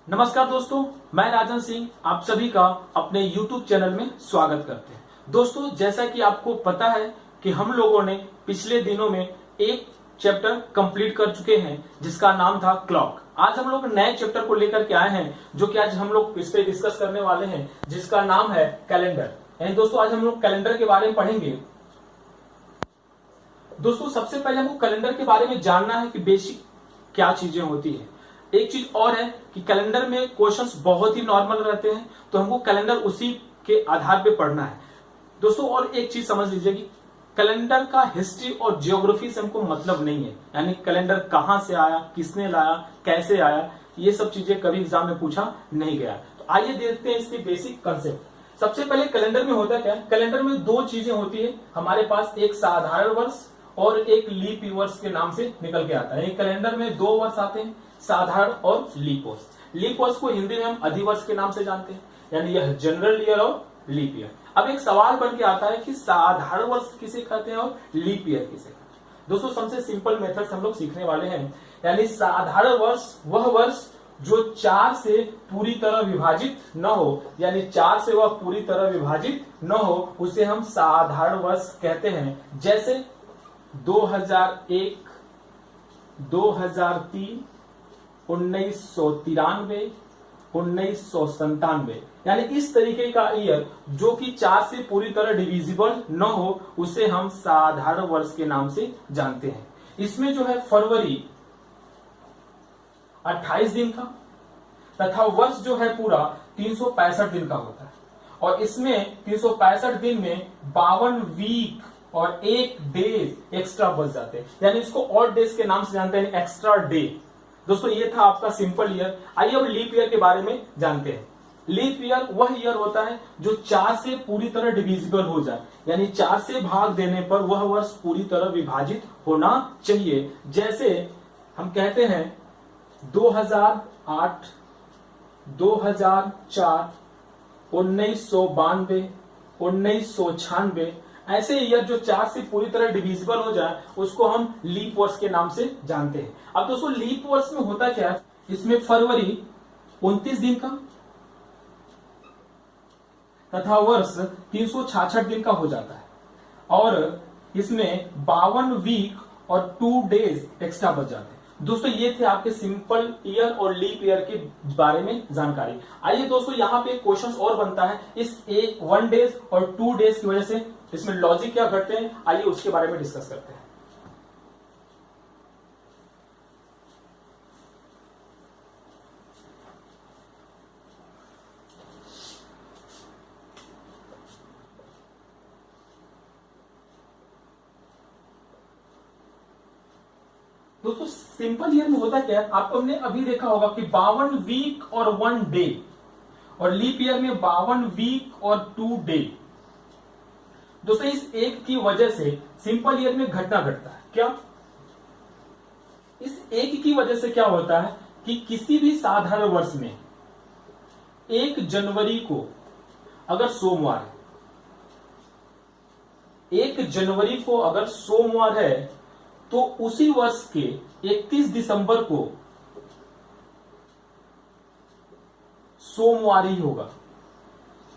नमस्कार दोस्तों, मैं राजन सिंह आप सभी का अपने YouTube चैनल में स्वागत करते हैं। दोस्तों, जैसा कि आपको पता है कि हम लोगों ने पिछले दिनों में एक चैप्टर कंप्लीट कर चुके हैं जिसका नाम था क्लॉक। आज हम लोग नए चैप्टर को लेकर के आए हैं जो कि आज हम लोग इस पे डिस्कस करने वाले हैं जिसका नाम है कैलेंडर। यानी दोस्तों आज हम लोग कैलेंडर के बारे में पढ़ेंगे। दोस्तों सबसे पहले हमको कैलेंडर के बारे में जानना है कि बेसिक क्या चीजें होती है। एक चीज और है कि कैलेंडर में क्वेश्चंस बहुत ही नॉर्मल रहते हैं, तो हमको कैलेंडर उसी के आधार पे पढ़ना है दोस्तों। और एक चीज समझ लीजिए कि कैलेंडर का हिस्ट्री और जियोग्राफी से हमको मतलब नहीं है, यानी कैलेंडर कहां से आया, किसने लाया, कैसे आया, ये सब चीजें कभी एग्जाम में पूछा नहीं गया। तो आइए देखते हैं इसके बेसिक कंसेप्ट। सबसे पहले कैलेंडर में होता क्या है। कैलेंडर में दो चीजें होती है हमारे पास, एक साधारण वर्ष और एक लीप वर्ष के नाम से निकल के आता है। कैलेंडर में दो वर्ष आते हैं, साधारण और लीप वर्ष। लीप वर्ष को हिंदी में हम अधिवर्ष के नाम से जानते हैं, यानी यह जनरल ईयर और लीप ईयर। अब एक सवाल बन के आता है कि साधारण वर्ष किसे कहते हैं और लीप ईयर किसे कहते हैं। दोस्तों सबसे सिंपल मेथड हम लोग सीखने वाले हैं, यानी साधारण वर्ष वह वर्ष जो 4 से पूरी तरह विभाजित न हो, यानी 4 से वह पूरी तरह विभाजित न हो, उसे हम साधारण वर्ष कहते हैं। जैसे 2001, 2003, 1993, 1997, यानी इस तरीके का ईयर जो कि 4 से पूरी तरह डिविजिबल न हो उसे हम साधारण वर्ष के नाम से जानते हैं। इसमें जो है फरवरी 28 दिन का तथा वर्ष जो है पूरा 365 दिन का होता है, और इसमें 365 दिन में 52 वीक और एक डे एक्स्ट्रा बच जाते हैं, यानी इसको ऑड डेज के नाम से जानते हैं, एक्स्ट्रा डे। दोस्तों ये था आपका सिंपल ईयर। आइए अब लीप ईयर के बारे में जानते हैं। लीप ईयर वह ईयर होता है जो 4 से पूरी तरह डिविजिबल हो जाए, यानी 4 से भाग देने पर वह वर्ष पूरी तरह विभाजित होना चाहिए। जैसे हम कहते हैं 2008, 2004, 1992, 1996, ऐसे ईयर जो 4 से पूरी तरह डिविजिबल हो जाए उसको हम लीप वर्ष के नाम से जानते हैं। अब दोस्तों लीप वर्ष में होता क्या है, इसमें फरवरी 29 दिन का तथा वर्ष 366 दिन का हो जाता है, और इसमें 52 वीक और 2 डेज एक्स्ट्रा बच जाते हैं। दोस्तों ये थे आपके सिंपल ईयर और लीप ईयर के बारे में जानकारी। आइए दोस्तों यहाँ पे क्वेश्चन और बनता है इस 1 डेज और 2 डेज की वजह से इसमें लॉजिक क्या घटते हैं, आइए उसके बारे में डिस्कस करते हैं। दोस्तों सिंपल ईयर में होता क्या है, आपको हमने अभी देखा होगा कि 52 वीक और 1 डे, और लीप ईयर में 52 वीक और 2 डे। दोस्तों इस एक की वजह से सिंपल ईयर में घटना घटता है। क्या इस एक की वजह से क्या होता है कि किसी भी साधारण वर्ष में 1 जनवरी को अगर सोमवार है, 1 जनवरी को अगर सोमवार है तो उसी वर्ष के 31 दिसंबर को सोमवार ही होगा।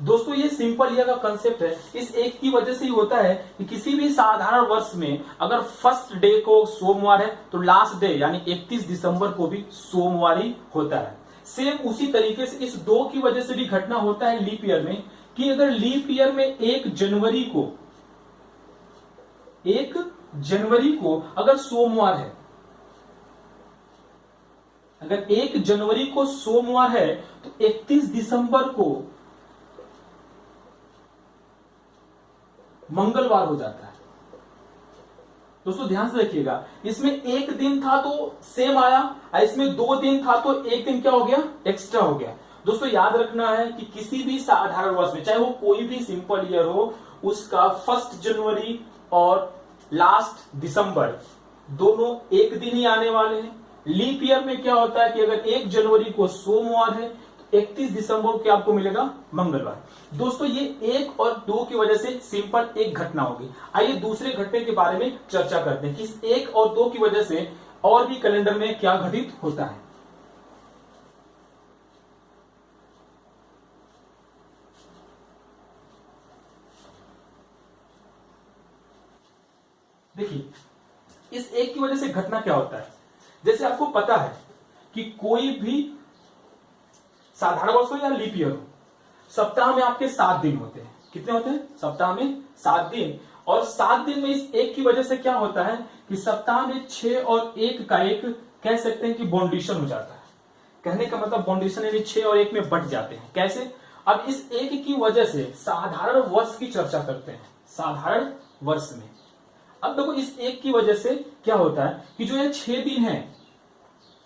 दोस्तों ये सिंपल ईयर का कंसेप्ट है। इस एक की वजह से ही होता है कि किसी भी साधारण वर्ष में अगर फर्स्ट डे को सोमवार है तो लास्ट डे यानी 31 दिसंबर को भी सोमवार ही होता है। सेम उसी तरीके से इस 2 की वजह से भी घटना होता है लीप ईयर में, कि अगर लीप ईयर में 1 जनवरी को अगर सोमवार है, अगर 1 जनवरी को सोमवार है तो 31 दिसंबर को मंगलवार हो जाता है। दोस्तों ध्यान से देखिएगा, इसमें 1 दिन था तो सेम आया, इसमें 2 दिन था तो 1 दिन क्या हो गया, एक्स्ट्रा हो गया। दोस्तों याद रखना है कि किसी भी साधारण वर्ष में, चाहे वो कोई भी सिंपल ईयर हो, उसका 1 जनवरी और लास्ट दिसंबर दोनों एक दिन ही आने वाले हैं। लीप ईयर में क्या होता है कि अगर 1 जनवरी को सोमवार है तो 31 दिसंबर को आपको मिलेगा मंगलवार। दोस्तों ये 1 और 2 की वजह से सिंपल एक घटना होगी। आइए दूसरे घटने के बारे में चर्चा करते हैं कि इस 1 और 2 की वजह से और भी कैलेंडर में क्या घटित होता है। देखिए इस एक की वजह से घटना क्या होता है, जैसे आपको पता है कि कोई भी साधारण वर्ष हो या लीप ईयर हो, सप्ताह में आपके 7 दिन होते हैं। कितने होते हैं? सप्ताह में 7 दिन। और 7 दिन में इस एक की वजह से क्या होता है कि सप्ताह में 6 और 1 का एक कह सकते हैं कि बाउंडेशन हो जाता है। कहने का मतलब बाउंडेशन यानी 6 और 1 में बट जाते हैं। कैसे? अब इस एक की वजह से साधारण वर्ष की चर्चा करते हैं, साधारण वर्ष में। अब देखो इस एक की वजह से क्या होता है कि जो ये 6 दिन है,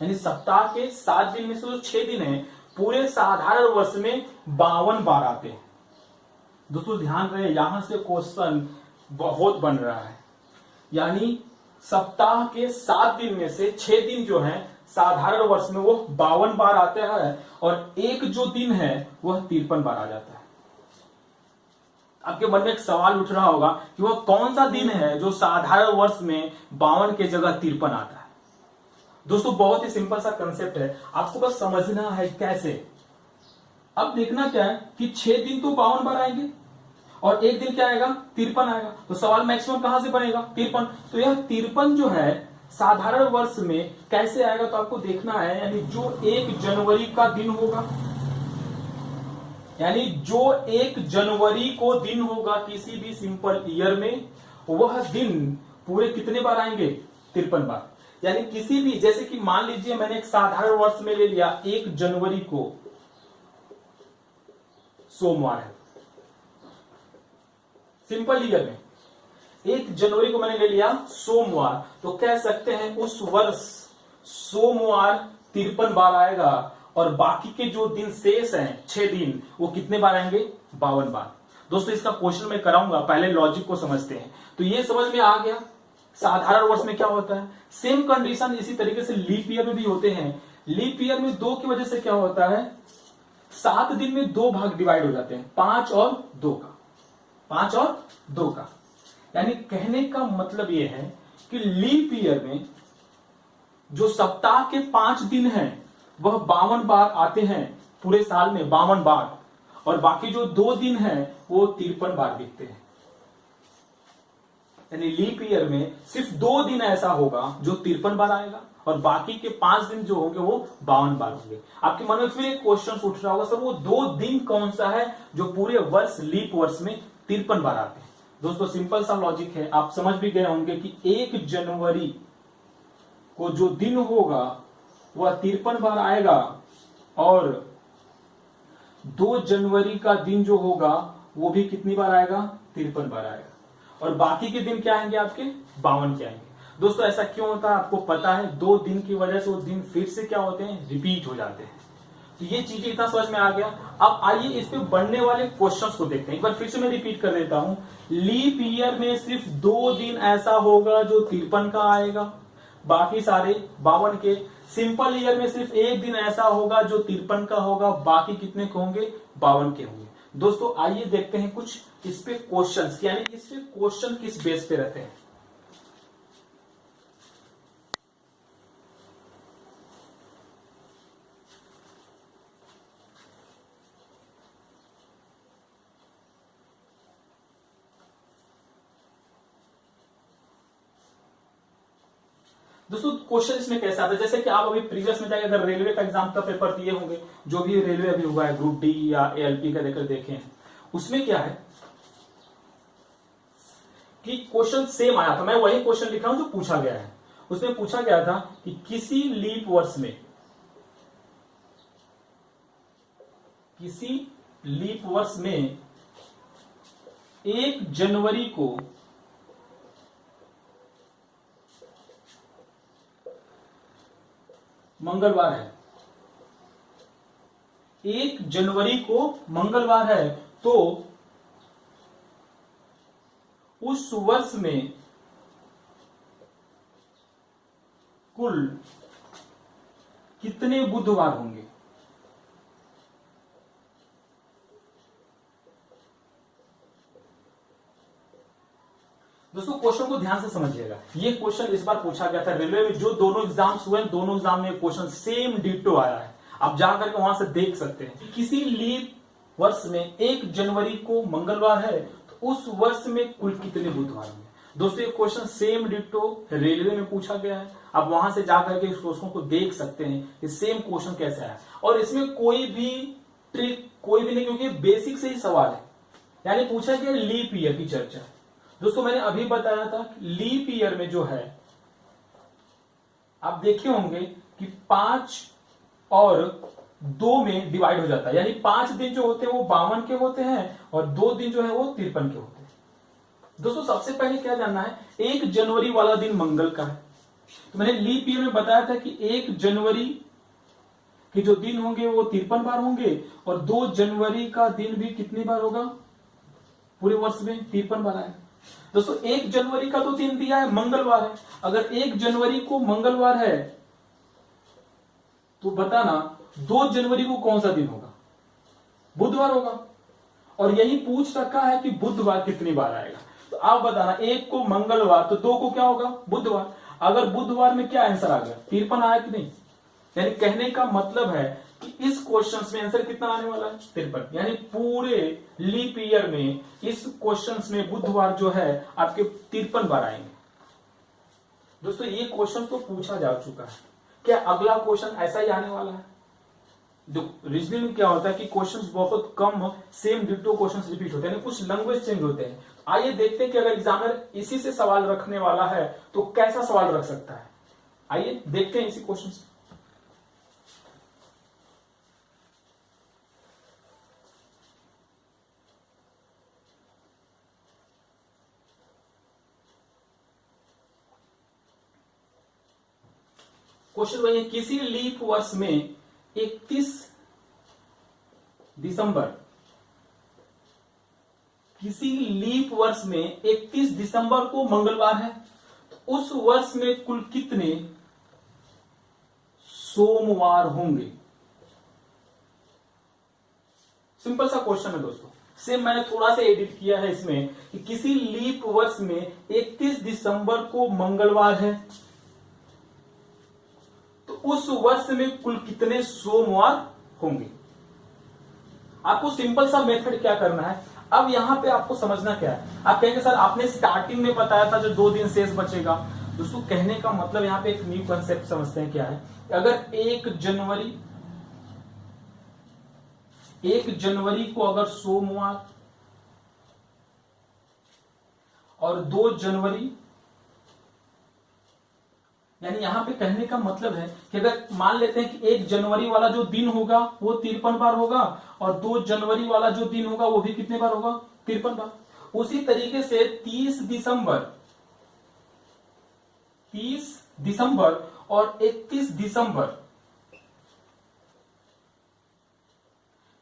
यानी सप्ताह के 7 दिन में से जो 6 दिन है, पूरे साधारण वर्ष में 52 बार आते हैं। दोस्तों ध्यान रहे, यहां से क्वेश्चन बहुत बन रहा है। यानी सप्ताह के 7 दिन में से 6 दिन जो है साधारण वर्ष में वो 52 बार आते हैं, और एक जो दिन है वह 53 बार आ जाता है। आपके मन में एक सवाल उठ रहा होगा कि वह कौन सा दिन है जो साधारण वर्ष में 52 के जगह 53 आता है। दोस्तों बहुत ही सिंपल सा कंसेप्ट है, आपको बस समझना है कैसे। अब देखना क्या है कि 6 दिन तो 52 बार आएंगे और एक दिन क्या आएगा? 53 आएगा। तो सवाल मैक्सिमम कहां से बनेगा? 53। तो यह 53 जो है साधारण वर्ष में कैसे आएगा, तो आपको देखना है। यानी जो 1 जनवरी का दिन होगा, यानी जो 1 जनवरी को दिन होगा किसी भी सिंपल ईयर में, वह दिन पूरे कितने बार आएंगे? 53 बार। यानी किसी भी, जैसे कि मान लीजिए मैंने एक साधारण वर्ष में ले लिया 1 जनवरी को सोमवार है, सिंपल ईयर में 1 जनवरी को मैंने ले लिया सोमवार, तो कह सकते हैं उस वर्ष सोमवार 53 बार आएगा, और बाकी के जो दिन शेष हैं 6 दिन, वो कितने बार आएंगे? 52 बार। दोस्तों इसका क्वेश्चन मैं कराऊंगा, पहले लॉजिक को समझते हैं। तो ये समझ में आ गया साधारण वर्ष में क्या होता है। सेम कंडीशन इसी तरीके से लीप ईयर में भी होते हैं। लीप ईयर में 2 की वजह से क्या होता है, 7 दिन में 2 भाग डिवाइड हो जाते हैं, 5 और 2 का, 5 और 2 का। यानी कहने का मतलब यह है कि लीप ईयर में जो सप्ताह के 5 दिन हैं वह 52 बार आते हैं, पूरे साल में 52 बार, और बाकी जो 2 दिन हैं वो 53 बार दिखते हैं। यानी लीप ईयर में सिर्फ 2 दिन ऐसा होगा जो 53 बार आएगा, और बाकी के 5 दिन जो होंगे वो 52 बार होंगे। आपके मन में फिर एक क्वेश्चन उठ रहा होगा, सर वो 2 दिन कौन सा है जो पूरे वर्ष लीप वर्ष में 53 बार आते हैं? दोस्तों सिंपल सा लॉजिक है, आप समझ भी गए होंगे कि 1 जनवरी को जो दिन होगा वह 53 बार आएगा, और 2 जनवरी का दिन जो होगा वो भी कितनी बार आएगा? 53 बार आएगा, और बाकी के दिन क्या आएंगे? आपके 52 के आएंगे। दोस्तों ऐसा क्यों होता है आपको पता है, 2 दिन की वजह से वो दिन फिर से क्या होते हैं? रिपीट हो जाते हैं। तो ये चीजें इतना समझ में आ गया। अब आइए इस पे बनने वाले क्वेश्चंस को देखते हैं। एक बार फिर से मैं रिपीट कर देता हूं, लीप ईयर में सिर्फ 2 दिन ऐसा होगा जो 53 का आएगा, बाकी सारे 52 के। सिंपल ईयर में सिर्फ 1 दिन ऐसा होगा जो 53 का होगा, बाकी कितने के होंगे? 52 के होंगे। दोस्तों आइए देखते हैं कुछ इस पे क्वेश्चंस, यानी इस पे क्वेश्चन किस बेस पे रहते हैं। दोस्तों क्वेश्चन इसमें कैसा आता है, जैसे कि आप अभी प्रीवियस में जाके अगर रेलवे का एग्जाम का पेपर दिए होंगे, जो भी रेलवे अभी हुआ है ग्रुप डी या एएलपी का लेकर देखें, उसमें क्या है कि क्वेश्चन सेम आया था। मैं वही क्वेश्चन लिख रहा हूं जो पूछा गया है। उसमें पूछा गया था कि किसी लीप वर्ष में 1 जनवरी को मंगलवार है, 1 जनवरी को मंगलवार है, तो उस वर्ष में कुल कितने बुधवार होंगे? दोस्तों क्वेश्चन को ध्यान से समझिएगा। ये क्वेश्चन इस बार पूछा गया था रेलवे में, जो दोनों एग्जाम्स हुए दोनों एग्जाम में क्वेश्चन सेम डिटो आया है। आप जाकर के वहां से देख सकते हैं। किसी लीप वर्ष में 1 जनवरी को मंगलवार है, तो उस वर्ष में कुल कितने बुधवार होंगे? दोस्तों ये क्वेश्चन सेम डिट्टो रेलवे में पूछा गया है। आप वहां से जाकर के इस क्वेश्चन को देख सकते हैं कि सेम क्वेश्चन कैसे आया, और इसमें कोई भी ट्रिक कोई भी नहीं, क्योंकि बेसिक से ही सवाल है। यानी पूछा गया लीप ईयर की चर्चा। दोस्तों मैंने अभी बताया था लीप ईयर में जो है आप देखे होंगे कि 5 और 2 में डिवाइड हो जाता है, यानी 5 दिन जो होते हैं वो 52 के होते हैं और 2 दिन जो है वो 53 के होते हैं। दोस्तों सबसे पहले क्या जानना है, 1 जनवरी वाला दिन मंगल का है। तो मैंने लीप ईयर में बताया था कि 1 जनवरी के जो दिन होंगे वो 53 बार होंगे, और 2 जनवरी का दिन भी कितनी बार होगा, पूरे वर्ष में 53 बार आएगा। दोस्तों 1 जनवरी का तो दिन दिया है, मंगलवार है। अगर 1 जनवरी को मंगलवार है तो बताना 2 जनवरी को कौन सा दिन होगा, बुधवार होगा। और यही पूछ रखा है कि बुधवार कितनी बार आएगा, तो आप बताना 1 को मंगलवार तो 2 को क्या होगा, बुधवार। अगर बुधवार में क्या आंसर आ गया, 53 आया कि नहीं। यानी कहने का मतलब है कि इस क्वेश्चन में आंसर कितना आने वाला है, 53। यानी पूरे लीप ईयर में इस क्वेश्चन में बुधवार जो है आपके 53 बार आएंगे। दोस्तों ये क्वेश्चन तो पूछा जा चुका है, क्या अगला क्वेश्चन ऐसा ही आने वाला है। रीजनिंग में क्या होता है कि क्वेश्चंस बहुत कम सेम डिट्टो क्वेश्चंस रिपीट होते हैं, कुछ लैंग्वेज चेंज होते हैं। आइए देखते हैं कि अगर एग्जामिनर इसी से सवाल रखने वाला है तो कैसा सवाल रख सकता है। आइए देखते हैं इसी क्वेश्चन से। क्वेश्चन वही है, किसी लीप वर्ष में 31 दिसंबर, किसी लीप वर्ष में 31 दिसंबर को मंगलवार है, तो उस वर्ष में कुल कितने सोमवार होंगे। सिंपल सा क्वेश्चन है दोस्तों, सेम मैंने थोड़ा सा एडिट किया है इसमें कि किसी लीप वर्ष में 31 दिसंबर को मंगलवार है, तो उस वर्ष में कुल कितने सोमवार होंगे। आपको सिंपल सा मेथड क्या करना है, अब यहां पे आपको समझना क्या है। आप कहेंगे सर आपने स्टार्टिंग में बताया था जो 2 दिन शेष बचेगा। दोस्तों कहने का मतलब यहां पे एक न्यू कंसेप्ट समझते हैं क्या है। अगर 1 जनवरी को अगर सोमवार और 2 जनवरी, यानी यहां पे कहने का मतलब है कि अगर मान लेते हैं कि 1 जनवरी वाला जो दिन होगा वो 53 बार होगा, और 2 जनवरी वाला जो दिन होगा वो भी कितने बार होगा, 53 बार। उसी तरीके से 30 दिसंबर और 31 दिसंबर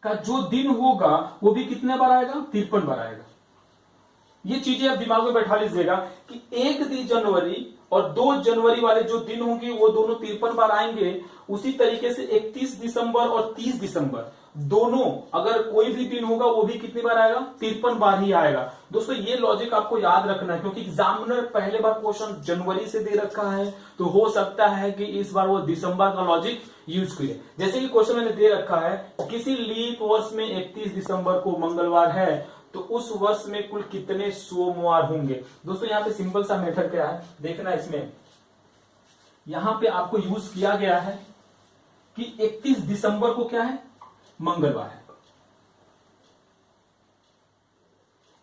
का जो दिन होगा वो भी कितने बार आएगा, 53 बार आएगा। ये चीजें आप दिमाग में बैठा लीजिएगा कि 1 जनवरी और 2 जनवरी वाले जो दिन होंगे वो दोनों 53 बार आएंगे। उसी तरीके से 31 दिसंबर और 30 दिसंबर दोनों अगर कोई भी दिन होगा वो भी कितनी बार आएगा, 53 बार ही आएगा। दोस्तों ये लॉजिक आपको याद रखना है, क्योंकि एग्जामिनर पहले बार क्वेश्चन जनवरी से दे रखा है, तो हो सकता है कि इस बार वो दिसंबर का लॉजिक यूज करे। जैसे कि क्वेश्चन मैंने दे रखा है, किसी लीप वर्ष में 31 दिसंबर को मंगलवार है, तो उस वर्ष में कुल कितने सोमवार होंगे। दोस्तों यहाँ पे सिंपल सा मेथड क्या है देखना, इसमें यहां पे आपको यूज किया गया है कि 31 दिसंबर को क्या है, मंगलवार है।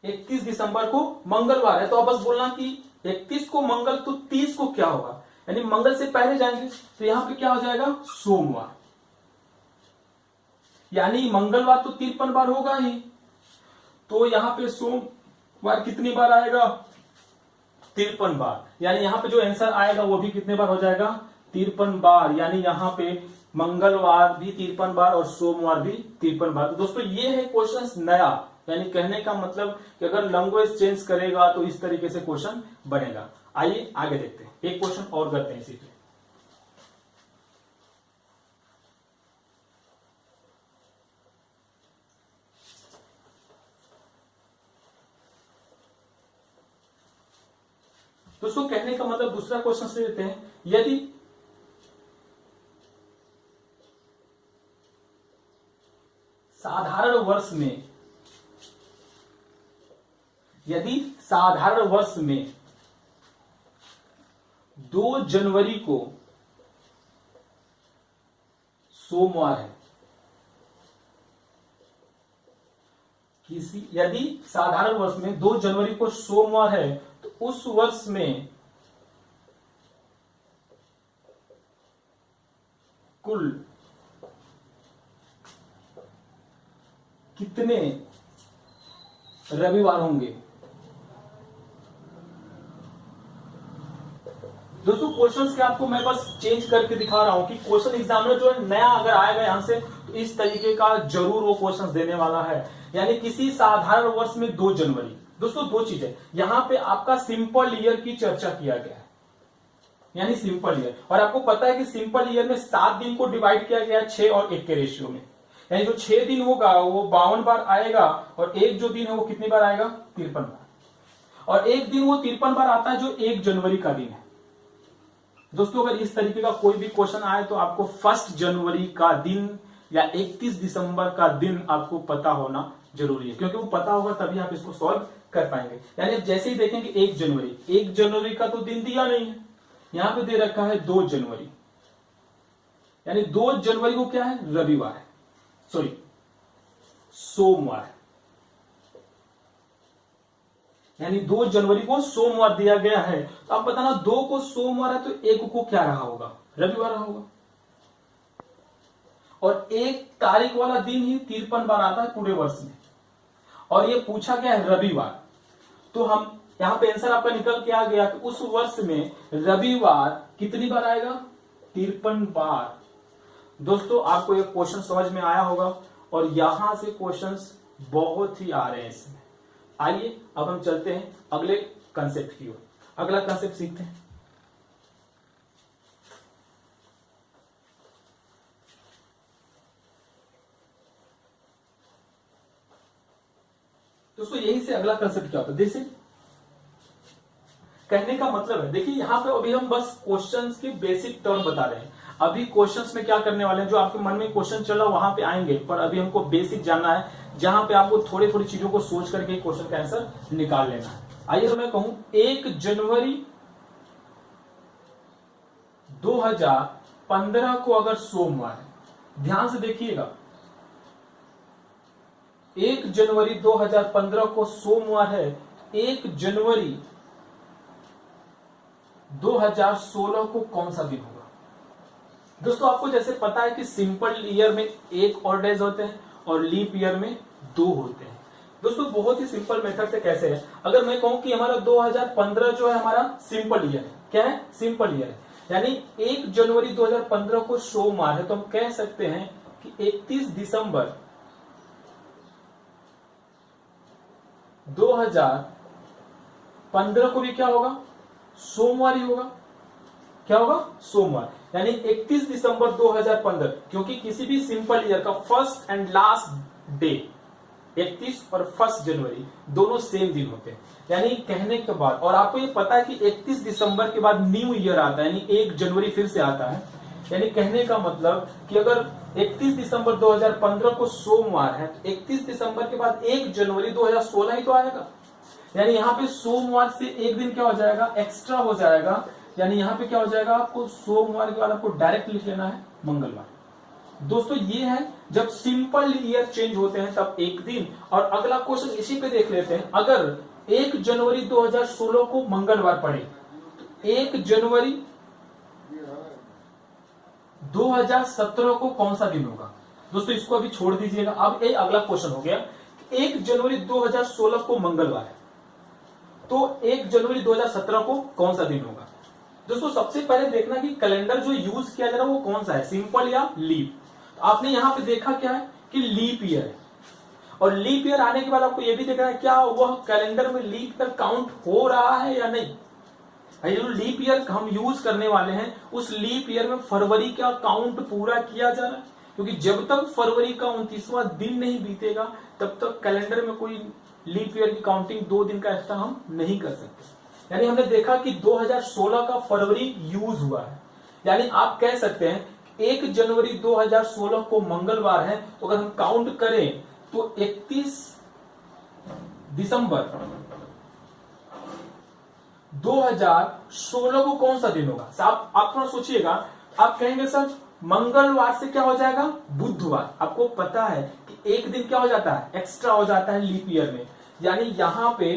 31 दिसंबर को मंगलवार है, तो आप बस बोलना कि 31 को मंगल, तो 30 को क्या होगा, यानी मंगल से पहले जाएंगे, तो यहां पे क्या हो जाएगा, सोमवार। यानी मंगलवार तो 53 बार होगा ही, तो यहां पे सोमवार कितनी बार आएगा, 53 बार। यानी यहां पे जो आंसर आएगा वो भी कितने बार हो जाएगा, 53 बार। यानी यहां पे मंगलवार भी 53 बार और सोमवार भी 53 बार। तो दोस्तों ये है क्वेश्चन नया, यानी कहने का मतलब कि अगर लैंग्वेज चेंज करेगा तो इस तरीके से क्वेश्चन बनेगा। आइए आगे देखते हैं, एक क्वेश्चन और करते हैं इसी पे। दोस्तों कहने का मतलब दूसरा क्वेश्चन से लेते हैं, यदि साधारण वर्ष में 2 जनवरी को सोमवार है, यदि साधारण वर्ष में 2 जनवरी को सोमवार है तो उस वर्ष में कुल कितने रविवार होंगे। दोस्तों क्वेश्चंस के आपको मैं बस चेंज करके दिखा रहा हूं कि क्वेश्चन एग्जामिनर जो है नया अगर आएगा यहां से तो इस तरीके का जरूर वो क्वेश्चंस देने वाला है। यानी किसी साधारण वर्ष में 2 जनवरी, दोस्तों 2 चीजें यहां पे आपका सिंपल ईयर की चर्चा किया गया है, यानी सिंपल ईयर। और आपको पता है कि सिंपल ईयर में 7 दिन को डिवाइड किया गया है 6 और 1 के रेशियो में, यानी जो 6 दिन होगा वो 52 बार आएगा और एक जो दिन है वो कितनी बार आएगा, 53 बार। और एक दिन वो 53 बार आता है जो 1 जनवरी का दिन है। दोस्तों अगर इस तरीके का कोई भी क्वेश्चन आए तो आपको 1 जनवरी का दिन या 31 दिसंबर का दिन आपको पता होना जरूरी है, क्योंकि वो पता होगा तभी आप इसको सॉल्व कर पाएंगे। यानी जैसे ही देखेंगे 1 जनवरी का तो दिन दिया नहीं है, यहां पे दे रखा है 2 जनवरी, यानी 2 जनवरी को क्या है, रविवार है, सॉरी सोमवार, यानी 2 जनवरी को सोमवार दिया गया है। तो आप बताना 2 को सोमवार है तो 1 को क्या रहा होगा, रविवार रहा होगा। और 1 तारीख वाला दिन ही 53 बार आता है पूरे वर्ष में, और ये पूछा गया है रविवार, तो हम यहां पे आंसर आपका निकल के आ गया कि उस वर्ष में रविवार कितनी बार आएगा, 53 बार। दोस्तों आपको ये क्वेश्चन समझ में आया होगा और यहां से क्वेश्चंस बहुत ही आ रहे हैं इसमें। आइए अब हम चलते हैं अगले कंसेप्ट की ओर, अगला कंसेप्ट सीखते हैं। दोस्तों यही से अगला कंसेप्ट क्या होता है, जैसे कहने का मतलब है, देखिए यहां पे अभी हम बस क्वेश्चंस के बेसिक टर्म बता रहे हैं। अभी क्वेश्चंस में क्या करने वाले हैं, जो आपके मन में क्वेश्चन चला वहां पे आएंगे, पर अभी हमको बेसिक जानना है, जहां पे आपको थोड़ी थोड़ी चीजों को सोच करके क्वेश्चन का आंसर निकाल लेना है। आइए तो मैं कहूं 1 जनवरी 2015 को अगर सोमवार है, ध्यान से देखिएगा 1 जनवरी 2015 को सोमवार है, 1 जनवरी 2016 को कौन सा दिन होगा। दोस्तों आपको जैसे पता है कि सिंपल ईयर में 1 और डेज होते हैं और लीप ईयर में 2 होते हैं। दोस्तों बहुत ही सिंपल मेथड से कैसे है, अगर मैं कहूं कि हमारा 2015 जो है हमारा सिंपल ईयर है, क्या है, सिंपल ईयर है, यानी 1 जनवरी 2015 को सोमवार है, तो हम कह सकते हैं कि 31 दिसंबर 2015 को भी क्या होगा, सोमवार ही होगा। क्या होगा, सोमवार, यानी 31 दिसंबर 2015, क्योंकि किसी भी सिंपल ईयर का फर्स्ट एंड लास्ट डे 31 और 1 जनवरी दोनों सेम दिन होते हैं। यानी कहने के बाद, और आपको ये पता है कि 31 दिसंबर के बाद न्यू ईयर आता है, यानी 1 जनवरी फिर से आता है। यानी कहने का मतलब कि अगर 31 दिसंबर 2015 को सोमवार है तो 31 दिसंबर के बाद 1 जनवरी 2016 ही तो आएगा। यानी यहाँ पे सोमवार से एक दिन क्या हो जाएगा, एक्स्ट्रा हो जाएगा। यानी यहाँ पे क्या हो जाएगा, आपको सोमवार के बाद आपको डायरेक्ट लिख लेना है मंगलवार। दोस्तों ये है जब सिंपल ईयर चेंज होते हैं तब एक दिन। और अगला क्वेश्चन इसी पे देख लेते हैं, अगर 1 जनवरी 2016 को मंगलवार पड़े तो 1 जनवरी 2017 को कौन सा दिन होगा। दोस्तों इसको अभी छोड़ दीजिएगा, अब ये अगला क्वेश्चन हो गया, 1 जनवरी 2016 को मंगलवार है तो 1 जनवरी 2017 को कौन सा दिन होगा। दोस्तों सबसे पहले देखना कि कैलेंडर जो यूज किया जा रहा है वो कौन सा है, सिंपल या लीप। आपने यहां पे देखा क्या है कि लीप ईयर है, और लीप ईयर आने के बाद आपको यह भी देखना है क्या वह कैलेंडर में लीप ईयर काउंट हो रहा है या नहीं। जो लीप ईयर हम यूज करने वाले हैं उस लीप ईयर में फरवरी का काउंट पूरा किया जा रहा है, क्योंकि जब तक फरवरी का 29वां दिन नहीं बीतेगा तब तक कैलेंडर में कोई लीप ईयर की काउंटिंग 2 दिन का एक्स्ट्रा हम नहीं कर सकते। यानी हमने देखा कि 2016 का फरवरी यूज हुआ है, यानी आप कह सकते हैं 1 जनवरी 2016 को मंगलवार है, तो अगर हम काउंट करें तो 31 दिसंबर 2016 को कौन सा दिन होगा? आप थोड़ा सोचिएगा। आप कहेंगे सर मंगलवार से क्या हो जाएगा? बुधवार। आपको पता है कि एक दिन क्या हो जाता है? एक्स्ट्रा हो जाता है लीप ईयर में। यानी यहां पे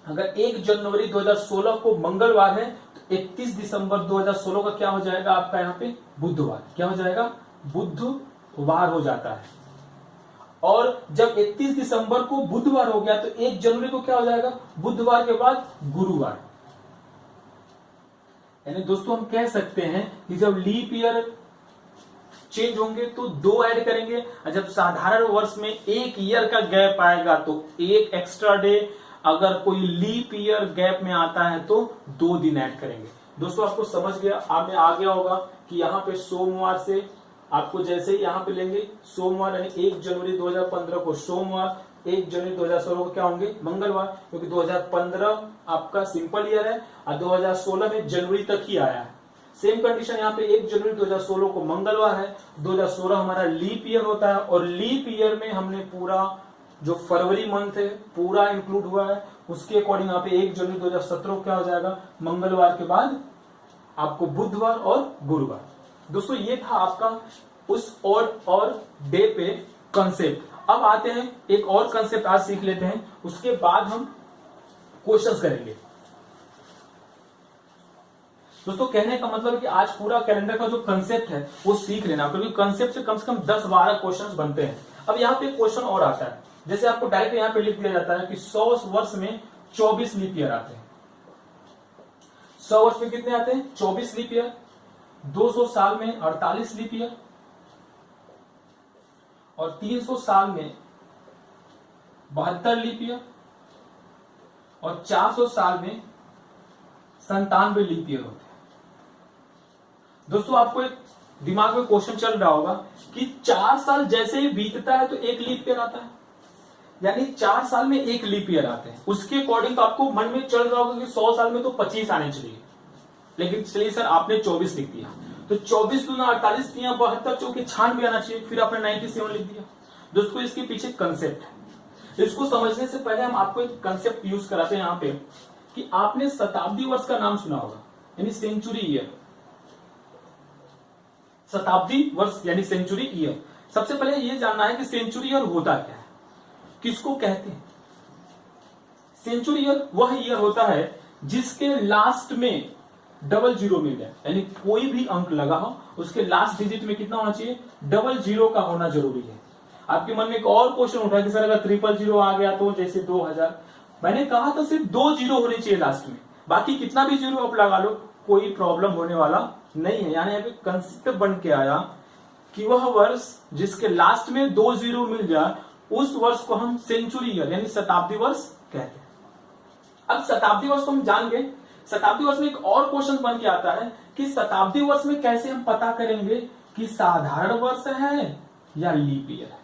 अगर 1 जनवरी 2016 को मंगलवार है तो 31 दिसंबर 2016 का क्या हो जाएगा आपका? यहाँ पे बुधवार। क्या हो जाएगा? बुधवार हो जाता है। और जब 31 दिसंबर को बुधवार हो गया तो 1 जनवरी को क्या हो जाएगा? बुधवार के बाद गुरुवार। यानी दोस्तों हम कह सकते हैं कि जब लीप ईयर चेंज होंगे तो 2 ऐड करेंगे, और जब साधारण वर्ष में 1 ईयर का गैप आएगा तो 1 एक्स्ट्रा डे, अगर कोई लीप ईयर गैप में आता है तो 2 दिन ऐड करेंगे। दोस्तों आपको समझ गया, आप में आ गया होगा कि यहाँ पे सोमवार से आपको जैसे ही यहाँ पे लेंगे सोमवार, यानी 1 जनवरी 2015 को सोमवार, 1 जनवरी 2016 को क्या होंगे? मंगलवार, क्योंकि 2015 आपका सिंपल ईयर है और 2016 में जनवरी तक ही आया है। सेम कंडीशन यहाँ पे 1 जनवरी 2016 को मंगलवार है, 2016 हमारा लीप ईयर होता है, और लीप ईयर में हमने पूरा जो फरवरी मंथ है पूरा इंक्लूड हुआ है, उसके अकॉर्डिंग यहाँ पे 1 जनवरी 2017 क्या हो जाएगा? मंगलवार के बाद आपको बुधवार और गुरुवार। दोस्तों ये था आपका उस ऑड और डे पे कंसेप्ट। अब आते हैं एक और कंसेप्ट आज सीख लेते हैं, उसके बाद हम क्वेश्चंस करेंगे। दोस्तों कहने का मतलब है कि आज पूरा कैलेंडर का जो कंसेप्ट है वो सीख लेना, क्योंकि कंसेप्ट से कम 10-12 क्वेश्चंस बनते हैं। अब यहाँ पे क्वेश्चन और आता है, जैसे आपको डायरेक्ट यहाँ पे लिख दिया जाता है कि 100 वर्ष में 24 लीप ईयर आते हैं। 100 वर्ष में कितने आते हैं? 24 लीप ईयर। 200 साल में 48 लीप ईयर, और 300 साल में 72 लीप ईयर, और 400 साल में 97 लीप ईयर होते हैं। दोस्तों आपको एक दिमाग में क्वेश्चन चल रहा होगा कि 4 साल जैसे ही बीतता है तो 1 लीप ईयर आता है, यानी 4 साल में 1 लीप ईयर आते हैं। उसके अकॉर्डिंग तो आपको मन में चल रहा होगा कि 100 साल में तो 25 आने चाहिए, लेकिन चलिए सर आपने 24 लिख दिया, तो 24 दूना 48, 72 चौके 96 आना चाहिए, फिर आपने 97 लिख दिया। दोस्तों इसके पीछे कंसेप्ट है, इसको समझने से पहले हम आपको एक कंसेप्ट यूज कराते हैं यहाँ पे कि आपने शताब्दी वर्ष का नाम सुना होगा, यानी सेंचुरी ईयर। शताब्दी वर्ष यानी सेंचुरी ईयर। सबसे पहले यह जानना है कि सेंचुरी ईयर होता क्या है, किसको कहते हैं? सेंचुरी ईयर वह ईयर होता है जिसके लास्ट में डबल जीरो मिल जाए, यानी कोई भी अंक लगा हो उसके लास्ट डिजिट में कितना होना चाहिए? डबल जीरो का होना जरूरी है। आपके मन में एक और क्वेश्चन उठा कि सर अगर 000 आ गया तो, जैसे 2000, मैंने कहा था सिर्फ 2 जीरो होने चाहिए लास्ट में, बाकी कितना भी जीरो आप लगा लो कोई प्रॉब्लम होने वाला नहीं है। यानी यहाँ पे कंसेप्ट बन के आया कि वह वर्ष जिसके लास्ट में 2 जीरो मिल जाए उस वर्ष को हम सेंचुरी ईयर यानी शताब्दी वर्ष कहते हैं। अब शताब्दी वर्ष को हम जान गए। शताब्दी वर्ष में एक और क्वेश्चन बन के आता है कि शताब्दी वर्ष में कैसे हम पता करेंगे कि साधारण वर्ष है या लीप ईयर है।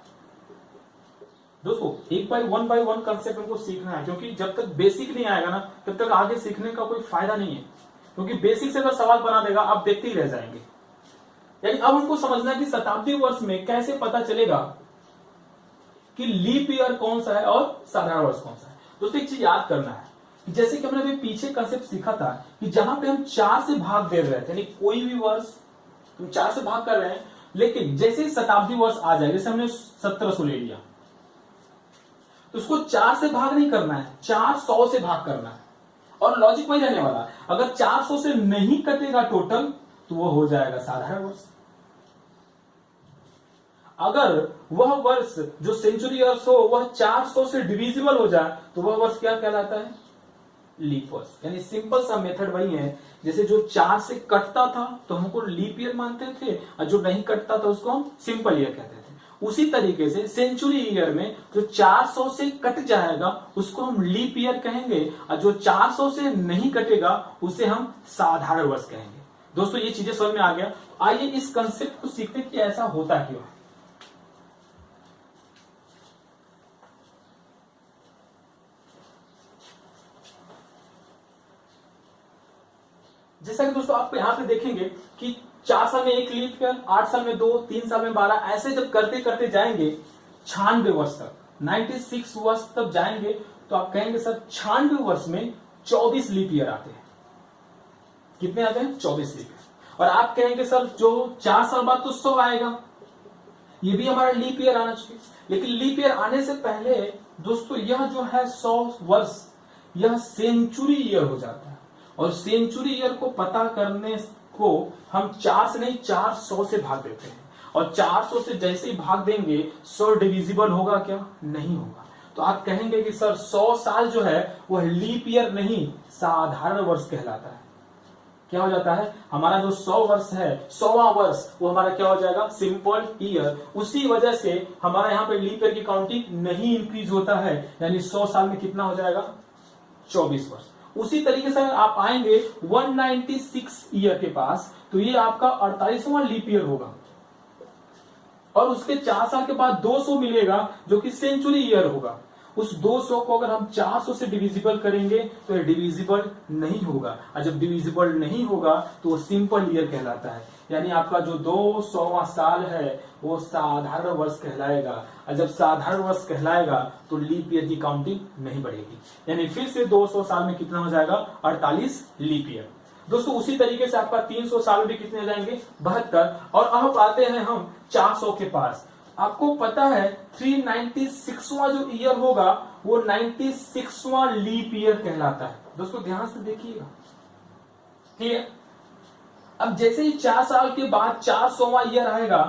दोस्तों एक बाय वन कंसेप्ट हमको सीखना है, क्योंकि जब तक बेसिक नहीं आएगा ना तब तक आगे सीखने का कोई फायदा नहीं है, क्योंकि बेसिक से अगर सवाल बना देगा आप देखते ही रह जाएंगे। यानी अब हमको समझना है कि शताब्दी वर्ष में कैसे पता चलेगा कि लीप ईयर कौन सा है और साधारण वर्ष कौन सा है। दोस्तों एक चीज याद करना है, जैसे कि हमने अभी पीछे कंसेप्ट सीखा था कि जहां पे हम 4 से भाग दे रहे थे, यानी कोई भी वर्ष तुम 4 से भाग कर रहे हैं, लेकिन जैसे ही शताब्दी वर्ष आ जाए, जैसे हमने 1700 ले लिया तो उसको 4 से भाग नहीं करना है, 400 से भाग करना है, और लॉजिक वही रहने वाला। अगर 400 से नहीं कटेगा टोटल तो वो हो जाएगा साधारण वर्ष। अगर वह वर्ष जो सेंचुरी वर्ष हो वह 400 से डिविजिबल हो जाए तो वह वर्ष क्या कहलाता है? लीप वर्ष। यानी सिंपल सा मेथड वही है, जैसे जो 4 से कटता था तो हमको लीप ईयर मानते थे, और जो नहीं कटता था उसको हम सिंपल ईयर कहते थे। उसी तरीके से सेंचुरी ईयर में जो 400 से कट जाएगा उसको हम लीप ईयर कहेंगे, और जो 400 से नहीं कटेगा उसे हम साधारण वर्ष कहेंगे। दोस्तों ये चीजें समझ में आ गया। आइए इस कंसेप्ट को सीखते कि ऐसा होता क्यों है। जैसा कि दोस्तों आप यहाँ पे देखेंगे कि 4 साल में 1 लीप ईयर, 8 साल में 2, 3 साल में 12, ऐसे जब करते करते जाएंगे 96 वर्ष तक, 96 वर्ष तक जाएंगे तो आप कहेंगे सर 96 वर्ष में 24 लीप ईयर आते हैं। कितने आते हैं? 24 लीप ईयर। और आप कहेंगे सर जो 4 साल बाद तो 100 आएगा, ये भी हमारा लीप ईयर आना चाहिए। लेकिन लीप ईयर आने से पहले दोस्तों यह जो है 100 वर्ष, यह सेंचुरी ईयर हो जाता है। और सेंचुरी ईयर को पता करने को हम 4 से नहीं 400 से भाग देते हैं। और 400 से जैसे ही भाग देंगे 100 डिविजिबल होगा क्या? नहीं होगा। तो आप कहेंगे कि सर 100 साल जो है वह लीप ईयर नहीं साधारण वर्ष कहलाता है। क्या हो जाता है? हमारा जो 100 वर्ष है, 100वां वर्ष, वो हमारा क्या हो जाएगा? Simple year. उसी वजह से हमारा यहाँ पे लीप ईयर की काउंटिंग नहीं इंक्रीज होता है, यानी 100 साल में कितना हो जाएगा? 24 वर्ष। उसी तरीके से आप आएंगे 196 ईयर के पास, तो ये आपका 48वां लीप ईयर होगा। और उसके 4 साल के बाद 200 मिलेगा जो कि सेंचुरी ईयर होगा। उस 200 को अगर हम 400 से डिविजिबल करेंगे तो ये डिविजिबल नहीं होगा, और जब डिविजिबल नहीं होगा तो वो सिंपल ईयर कहलाता है। यानी आपका जो 200वां साल है वो साधारण वर्ष कहलाएगा, और जब साधारण वर्ष कहलाएगा तो लीप ईयर की काउंटिंग नहीं बढ़ेगी। यानी फिर से 200 साल में कितना हो जाएगा? 48 लीप ईयर। दोस्तों उसी तरीके से आपका 300 साल में कितने हो जाएंगे? 72। और अब आते हैं हम 400 के पास। आपको पता है 396वां जो ईयर होगा वो 96वां लीप ईयर कहलाता है। दोस्तों ध्यान से देखिएगा, क्लियर? अब जैसे ही 4 साल के बाद 400वां ईयर आएगा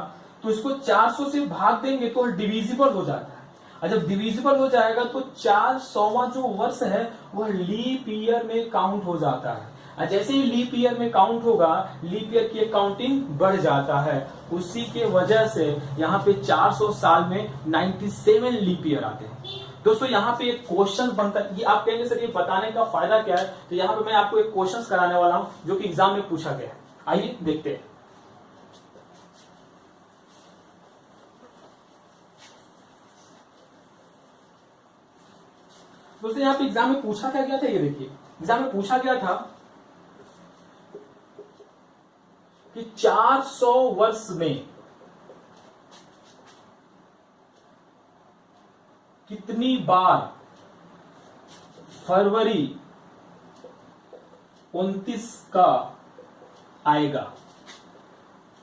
तो इसको 400 से भाग देंगे तो डिविजिबल हो जाता है। और जब डिविजिबल हो जाएगा तो 400वां जो वर्ष है वह लीप ईयर में काउंट हो जाता है। जैसे ही लीप ईयर में काउंट होगा, लीप ईयर की काउंटिंग बढ़ जाता है। उसी के वजह से यहाँ पे 400 साल में 97 लीप ईयर आते हैं। दोस्तों यहाँ पे एक क्वेश्चन बनता है, ये आप कहेंगे सर ये बताने का फायदा क्या है? तो यहाँ पे मैं आपको एक क्वेश्चन कराने वाला हूं जो कि एग्जाम में पूछा गया है। आइए देखते हैं। दोस्तों यहाँ पे एग्जाम में पूछा क्या गया था, ये देखिए। एग्जाम में पूछा गया था कि 400 वर्ष में कितनी बार फरवरी 29 का आएगा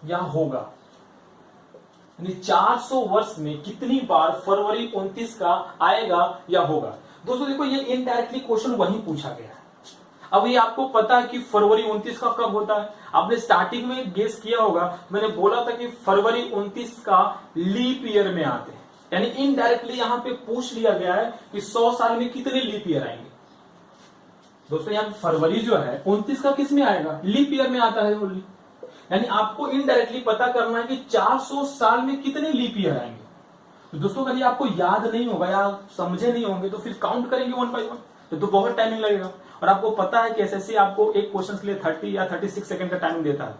या होगा। यानी 400 वर्ष में कितनी बार फरवरी 29 का आएगा या होगा। दोस्तों देखो ये इनडायरेक्टली क्वेश्चन वही पूछा गया है। अब ये आपको पता है कि फरवरी 29 का कब होता है? आपने स्टार्टिंग में गेस किया होगा, मैंने बोला था कि फरवरी 29 का लीप ईयर में आते हैं। यानी इनडायरेक्टली यहां पे पूछ लिया गया है कि 100 साल में कितने लीप ईयर आएंगे। दोस्तों यहाँ फरवरी जो है 29 का किस में आएगा? लीप ईयर में आता है ओनली। यानी आपको इनडायरेक्टली पता करना है कि 400 साल में कितने लीप ईयर आएंगे। तो दोस्तों अगर आपको याद नहीं होगा या समझे नहीं होंगे तो फिर काउंट करेंगे 1 by 1 तो बहुत टाइमिंग लगेगा। और आपको पता है कि एसएससी आपको एक क्वेश्चन के लिए 30 या 36 सेकंड का टाइमिंग देता है,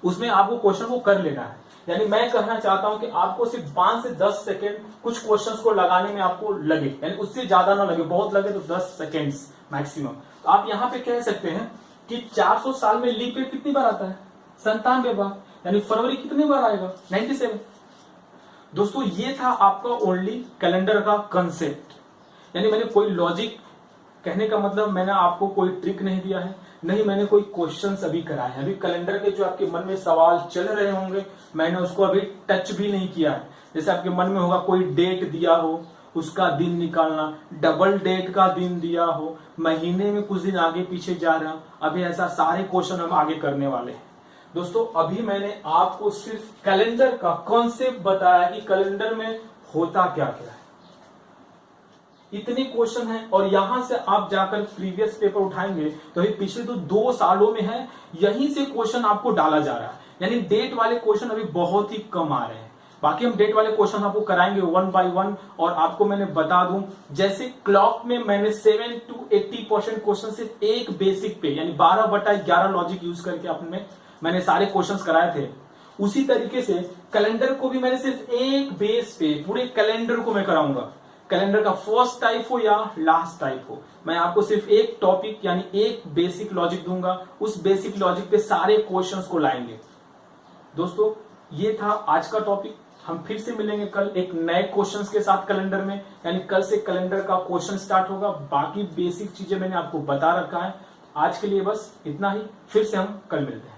उसमें आपको क्वेश्चन को कर लेना है। यानी मैं कहना चाहता हूं कि आपको सिर्फ 5 से 10 सेकंड कुछ क्वेश्चंस को लगाने में आपको लगे, यानी उससे ज्यादा ना लगे, बहुत लगे तो 10 सेकंड्स मैक्सिमम। तो आप यहाँ पे कह सकते हैं कि 400 साल में लीप ईयर कितनी बार आता है? 97 बार। यानी फरवरी कितनी बार आएगा? 97। दोस्तों ये था आपका ओनली कैलेंडर का कंसेप्ट। यानी मैंने कोई लॉजिक, कहने का मतलब मैंने आपको कोई ट्रिक नहीं दिया है, नहीं मैंने कोई क्वेश्चंस अभी कराए हैं। अभी कैलेंडर के जो आपके मन में सवाल चल रहे होंगे मैंने उसको अभी टच भी नहीं किया है। जैसे आपके मन में होगा कोई डेट दिया हो, उसका दिन निकालना, डबल डेट का दिन दिया हो, महीने में कुछ दिन आगे पीछे जा रहा, अभी ऐसा सारे क्वेश्चन हम आगे करने वाले हैं। दोस्तों अभी मैंने आपको सिर्फ कैलेंडर का कॉन्सेप्ट बताया कि कैलेंडर में होता क्या क्या है। इतने क्वेश्चन हैं और यहां से आप जाकर प्रीवियस पेपर उठाएंगे तो ये पिछले तो 2 सालों में है, यहीं से क्वेश्चन आपको डाला जा रहा है। यानी डेट वाले क्वेश्चन अभी बहुत ही कम आ रहे हैं। बाकी हम डेट वाले क्वेश्चन आपको कराएंगे 1 by 1। और आपको मैंने बता दूं, जैसे क्लॉक में मैंने 7 to 80% क्वेश्चन सिर्फ एक बेसिक पे यानी 12/11 लॉजिक यूज करके मैंने सारे क्वेश्चंस कराए थे। उसी तरीके से कैलेंडर को भी मैंने सिर्फ एक बेस पे पूरे कैलेंडर को मैं कराऊंगा। कैलेंडर का फर्स्ट टाइप हो या लास्ट टाइप हो, मैं आपको सिर्फ एक टॉपिक यानी एक बेसिक लॉजिक दूंगा, उस बेसिक लॉजिक पे सारे क्वेश्चंस को लाएंगे। दोस्तों ये था आज का टॉपिक। हम फिर से मिलेंगे कल एक नए क्वेश्चंस के साथ कैलेंडर में, यानी कल से कैलेंडर का क्वेश्चन स्टार्ट होगा। बाकी बेसिक चीजें मैंने आपको बता रखा है। आज के लिए बस इतना ही, फिर से हम कल मिलते हैं।